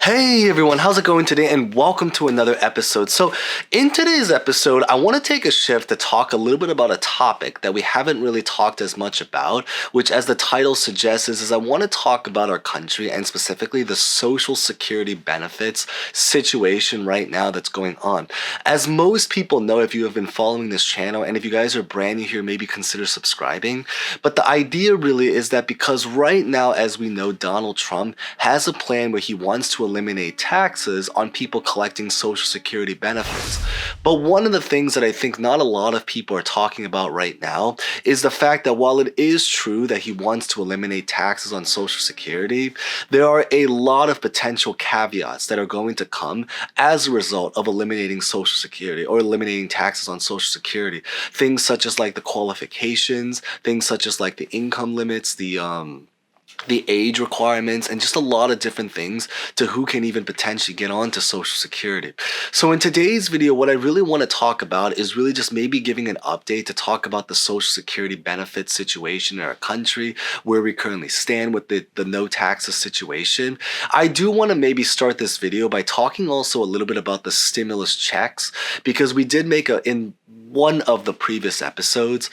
Hey everyone, how's it going today? And welcome to another episode. So, in today's episode, I want to take a shift to talk a little bit about a topic that we haven't really talked as much about, which, as the title suggests, is I want to talk about our country and specifically the social security benefits situation right now that's going on. As most people know, if you have been following this channel, and if you guys are brand new here, maybe consider subscribing. But the idea really is that because right now, as we know, Donald Trump has a plan where he wants to eliminate taxes on people collecting Social Security benefits. But one of the things that I think not a lot of people are talking about right now is the fact that while it is true that he wants to eliminate taxes on Social Security, there are a lot of potential caveats that are going to come as a result of eliminating Social Security or eliminating taxes on Social Security. Things such as like the qualifications, things such as like the income limits, the age requirements, and just a lot of different things to who can even potentially get onto Social Security. So in today's video, what I really want to talk about is really just maybe giving an update to talk about the Social Security benefit situation in our country, where we currently stand with the no taxes situation. I do want to maybe start this video by talking also a little bit about the stimulus checks, because we did make in one of the previous episodes,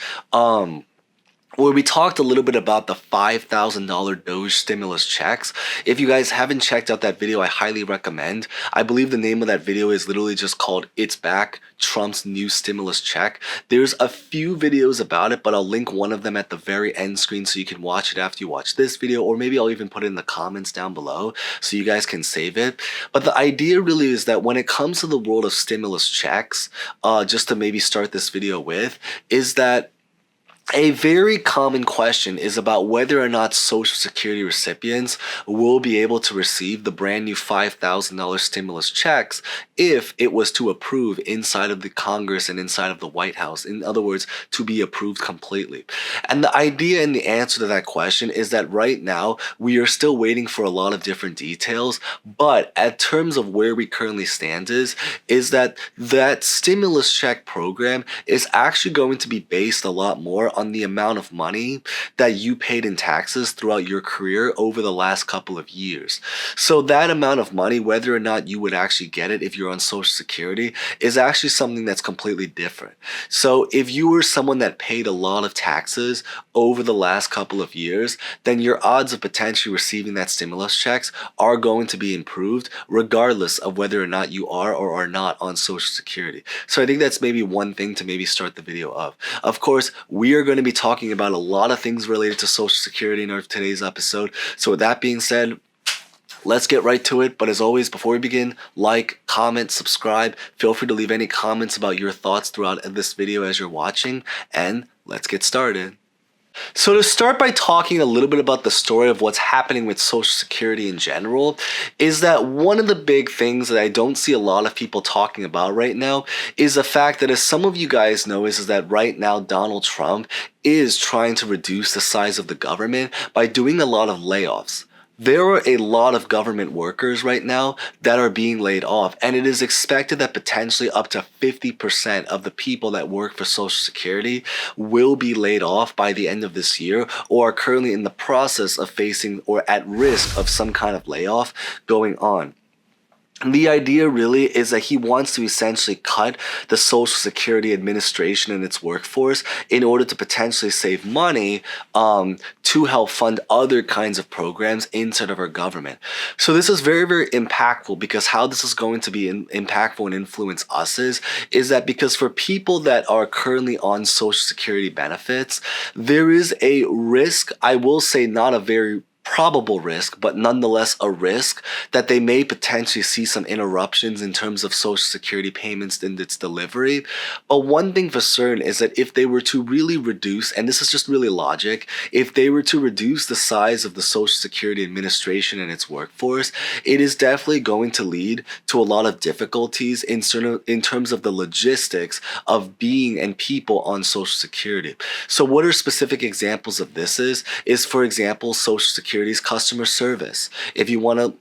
where we talked a little bit about the $5,000 Doge stimulus checks. If you guys haven't checked out that video, I highly recommend. I believe the name of that video is literally just called "It's Back, Trump's New Stimulus Check." There's a few videos about it, but I'll link one of them at the very end screen so you can watch it after you watch this video, or maybe I'll even put it in the comments down below so you guys can save it. But the idea really is that when it comes to the world of stimulus checks, just to maybe start this video with, is that a very common question is about whether or not Social Security recipients will be able to receive the brand new $5,000 stimulus checks if it was to approve inside of the Congress and inside of the White House. In other words, to be approved completely. And the idea and the answer to that question is that right now we are still waiting for a lot of different details, but at terms of where we currently stand is that stimulus check program is actually going to be based a lot more on the amount of money that you paid in taxes throughout your career over the last couple of years. So that amount of money, whether or not you would actually get it if you're on Social Security, is actually something that's completely different. So if you were someone that paid a lot of taxes over the last couple of years, then your odds of potentially receiving that stimulus checks are going to be improved regardless of whether or not you are or are not on Social Security. So I think that's maybe one thing to maybe start the video of. Of course, we are going to be talking about a lot of things related to Social Security in our today's episode. So with that being said, let's get right to it. But as always, before we begin, like, comment, subscribe. Feel free to leave any comments about your thoughts throughout this video as you're watching, and let's get started. So to start by talking a little bit about the story of what's happening with Social Security in general, is that one of the big things that I don't see a lot of people talking about right now is the fact that, as some of you guys know, is that right now Donald Trump is trying to reduce the size of the government by doing a lot of layoffs. There are a lot of government workers right now that are being laid off, and it is expected that potentially up to 50% of the people that work for Social Security will be laid off by the end of this year, or are currently in the process of facing or at risk of some kind of layoff going on. The idea really is that he wants to essentially cut the Social Security Administration and its workforce in order to potentially save money to help fund other kinds of programs inside of our government. So this is very, very impactful, because how this is going to be impactful and influence us is that because for people that are currently on Social Security benefits, there is a risk, I will say not a very probable risk, but nonetheless a risk, that they may potentially see some interruptions in terms of Social Security payments and its delivery. But one thing for certain is that if they were to really reduce, and this is just really logic, if they were to reduce the size of the Social Security Administration and its workforce, it is definitely going to lead to a lot of difficulties in terms of the logistics of being and people on Social Security. So what are specific examples of this is for example, Social Security's customer service. If you want to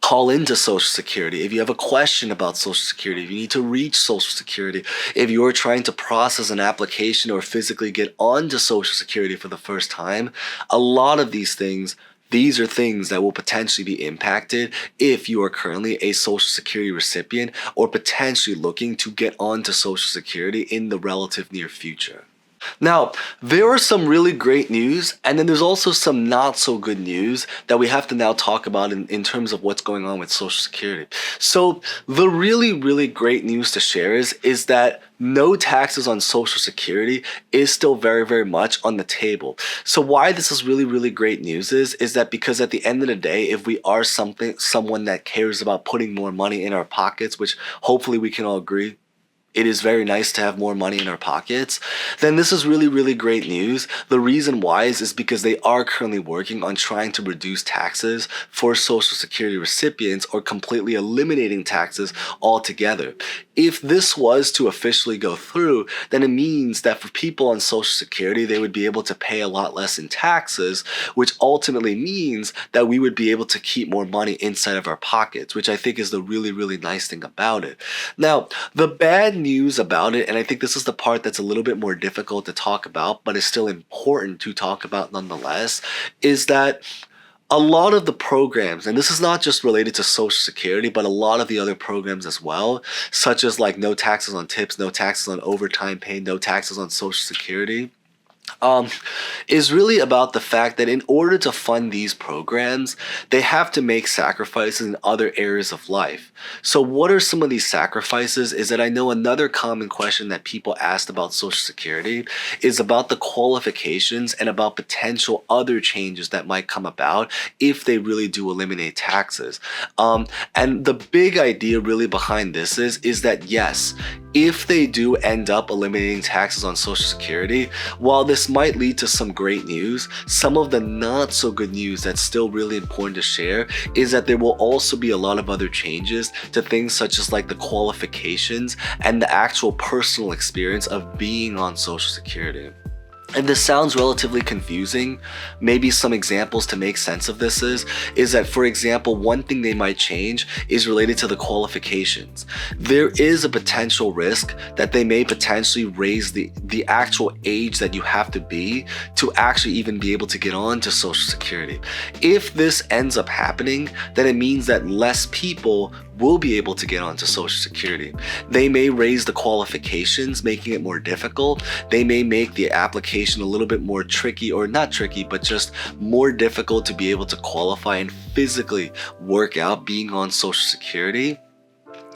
call into Social Security, if you have a question about Social Security, if you need to reach Social Security, if you're trying to process an application or physically get onto Social Security for the first time, a lot of these things These are things that will potentially be impacted if you are currently a Social Security recipient or potentially looking to get onto Social Security in the relative near future. Now, there are some really great news, and then there's also some not so good news that we have to now talk about in terms of what's going on with Social Security. So, the really, really great news to share is that no taxes on Social Security is still very, very much on the table. So why this is really, really great news is that because at the end of the day, if we are someone that cares about putting more money in our pockets, which hopefully we can all agree it is very nice to have more money in our pockets, then this is really, really great news. The reason why is because they are currently working on trying to reduce taxes for Social Security recipients or completely eliminating taxes altogether. If this was to officially go through, then it means that for people on Social Security, they would be able to pay a lot less in taxes, which ultimately means that we would be able to keep more money inside of our pockets, which I think is the really, really nice thing about it. Now, the bad news about it, and I think this is the part that's a little bit more difficult to talk about, but is still important to talk about nonetheless, is that a lot of the programs, and this is not just related to Social Security, but a lot of the other programs as well, such as like no taxes on tips, no taxes on overtime pay, no taxes on Social Security, is really about the fact that in order to fund these programs, they have to make sacrifices in other areas of life. So what are some of these sacrifices? Is that I know another common question that people asked about Social Security is about the qualifications and about potential other changes that might come about if they really do eliminate taxes. And the big idea really behind this is that yes, if they do end up eliminating taxes on Social Security, while this might lead to some great news, some of the not so good news that's still really important to share is that there will also be a lot of other changes to things such as like the qualifications and the actual personal experience of being on Social Security. And this sounds relatively confusing. Maybe some examples to make sense of this is that, for example, one thing they might change is related to the qualifications. There is a potential risk that they may potentially raise the actual age that you have to be to actually even be able to get on to Social Security. If this ends up happening, then it means that less people will be able to get onto Social Security. They may raise the qualifications, making it more difficult. They may make the application a little bit more tricky, or not tricky, but just more difficult to be able to qualify and physically work out being on Social Security.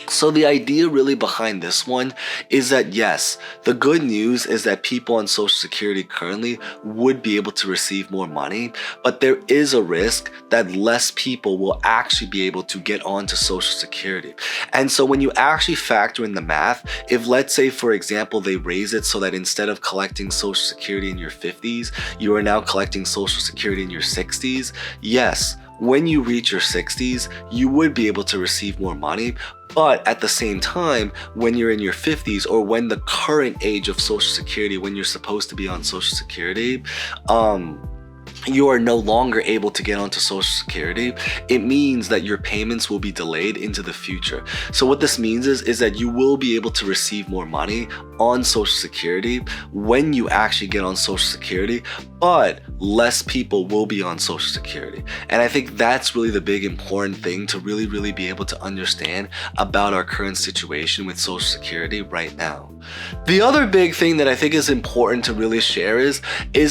So the idea really behind this one is that yes, the good news is that people on Social Security currently would be able to receive more money, but there is a risk that less people will actually be able to get onto Social Security. And so when you actually factor in the math, if let's say for example they raise it so that instead of collecting Social Security in your 50s, you are now collecting Social Security in your 60s, yes, when you reach your 60s, you would be able to receive more money. But at the same time, when you're in your 50s or when the current age of Social Security, when you're supposed to be on Social Security, you are no longer able to get onto Social Security, it means that your payments will be delayed into the future. So what this means is that you will be able to receive more money on Social Security when you actually get on Social Security, but less people will be on Social Security. And I think that's really the big important thing to really, really be able to understand about our current situation with Social Security right now. The other big thing that I think is important to really share is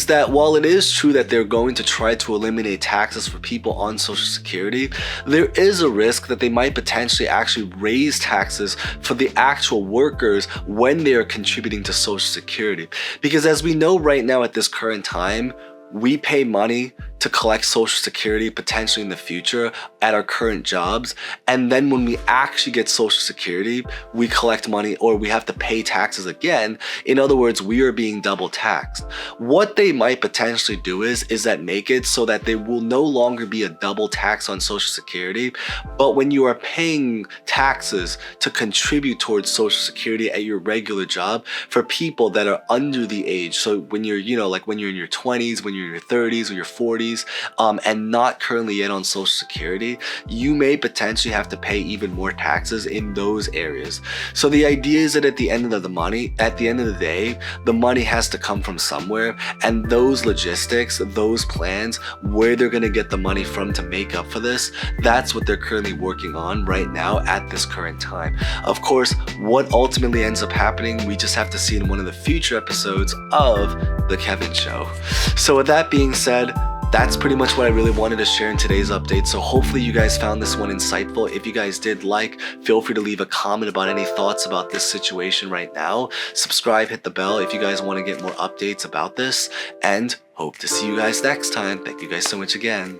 that while it is true that they're going to try to eliminate taxes for people on Social Security, there is a risk that they might potentially actually raise taxes for the actual workers when they are contributing to Social Security. Because as we know right now at this current time, we pay money to collect Social Security potentially in the future at our current jobs. And then when we actually get Social Security, we collect money or we have to pay taxes again. In other words, we are being double taxed. What they might potentially do is that make it so that there will no longer be a double tax on Social Security. But when you are paying taxes to contribute towards Social Security at your regular job for people that are under the age, so when you're, like when you're in your 20s, when you're you're in your 30s or your 40s, and not currently yet on Social Security, you may potentially have to pay even more taxes in those areas. So the idea is that at the end of the day, the money has to come from somewhere, and those logistics, those plans, where they're going to get the money from to make up for this, that's what they're currently working on right now at this current time. Of course, what ultimately ends up happening, we just have to see in one of the future episodes of The Kevin Show. So with that being said, that's pretty much what I really wanted to share in today's update. So hopefully you guys found this one insightful. If you guys did feel free to leave a comment about any thoughts about this situation right now. Subscribe, hit the bell if you guys want to get more updates about this, and hope to see you guys next time. Thank you guys so much again.